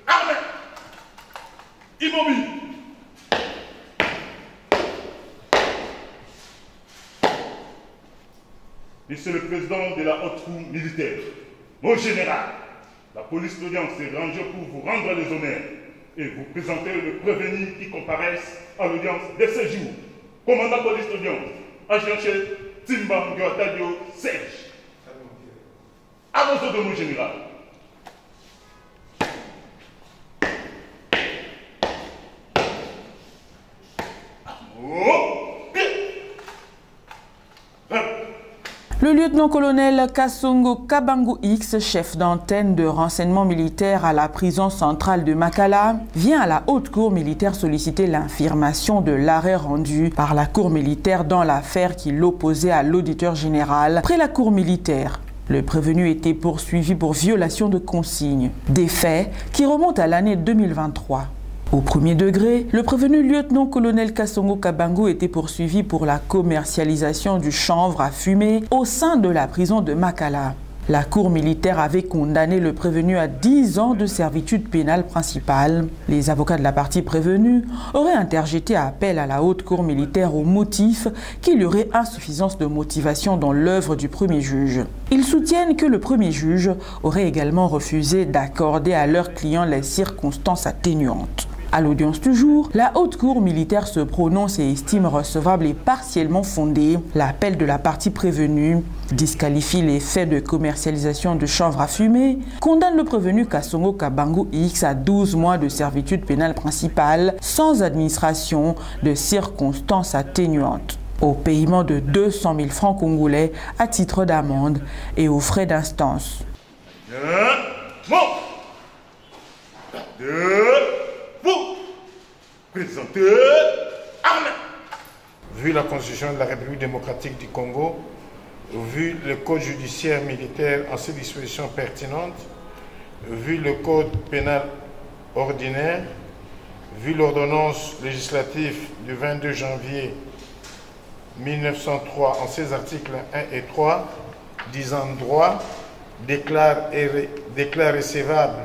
Armé. Immobile. Monsieur le Président de la Haute Cour militaire, mon général, la police d'audience s'est rangée pour vous rendre les honneurs et vous présenter le prévenu qui comparaisse à l'audience de ce jour. Commandant police d'audience, agent-chef Timba Ngoatadio Serge. À vos ordres, mon général. Le lieutenant-colonel Kasongo Kabangu X, chef d'antenne de renseignement militaire à la prison centrale de Makala, vient à la haute cour militaire solliciter l'infirmation de l'arrêt rendu par la cour militaire dans l'affaire qui l'opposait à l'auditeur général près la cour militaire. Le prévenu était poursuivi pour violation de consignes, des faits qui remontent à l'année 2023. Au premier degré, le prévenu lieutenant-colonel Kasongo Kabangu était poursuivi pour la commercialisation du chanvre à fumer au sein de la prison de Makala. La cour militaire avait condamné le prévenu à 10 ans de servitude pénale principale. Les avocats de la partie prévenue auraient interjeté appel à la haute cour militaire au motif qu'il y aurait insuffisance de motivation dans l'œuvre du premier juge. Ils soutiennent que le premier juge aurait également refusé d'accorder à leur client les circonstances atténuantes. À l'audience du jour, la haute cour militaire se prononce et estime recevable et partiellement fondé l'appel de la partie prévenue, disqualifie les faits de commercialisation de chanvre à fumer, condamne le prévenu Kasongo Kabangu X à 12 mois de servitude pénale principale sans administration de circonstances atténuantes, au paiement de 200 000 francs congolais à titre d'amende et aux frais d'instance. Vu la Constitution de la République démocratique du Congo, vu le Code judiciaire militaire en ses dispositions pertinentes, vu le Code pénal ordinaire, vu l'ordonnance législative du 22 janvier 1903 en ses articles 1 et 3, disant droit, déclare recevable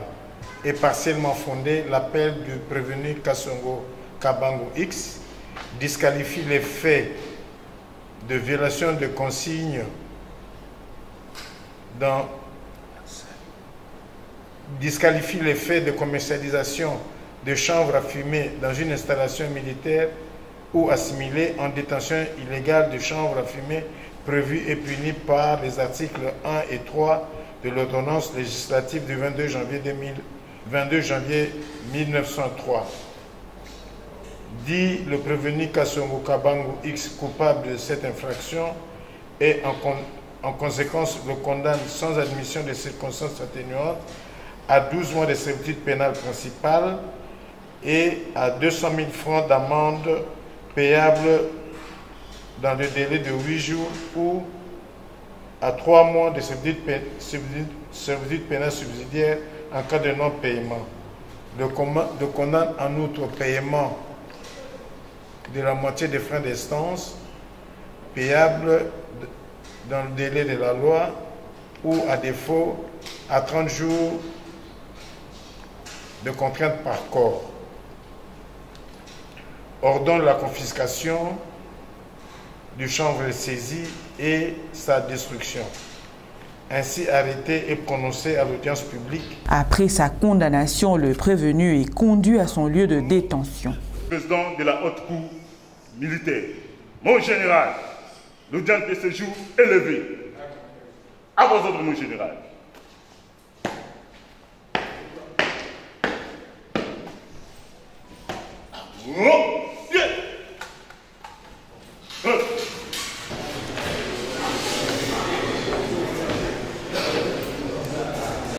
et partiellement fondé l'appel du prévenu Kasongo Kabangu X, disqualifie les faits de violation de consignes disqualifie les faits de commercialisation de chanvre à fumer dans une installation militaire ou assimilée en détention illégale de chanvre à fumer prévue et punie par les articles 1 et 3 de l'ordonnance législative du 22 janvier 1903. Dit le prévenu Kasongo Kabangu X coupable de cette infraction et en conséquence le condamne sans admission de circonstances atténuantes à 12 mois de servitude pénale principale et à 200 000 francs d'amende payable dans le délai de 8 jours ou à 3 mois de servitude pénale subsidiaire en cas de non-paiement. Le condamne en outre au paiement de la moitié des frais d'instance payables dans le délai de la loi ou à défaut à 30 jours de contrainte par corps. Ordonne la confiscation du chanvre saisi et sa destruction. Ainsi arrêté et prononcé à l'audience publique. Après sa condamnation, le prévenu est conduit à son lieu de détention. Président de la haute cour militaire, mon général, l'audience de ce jour est levée. À vos ordres, mon général.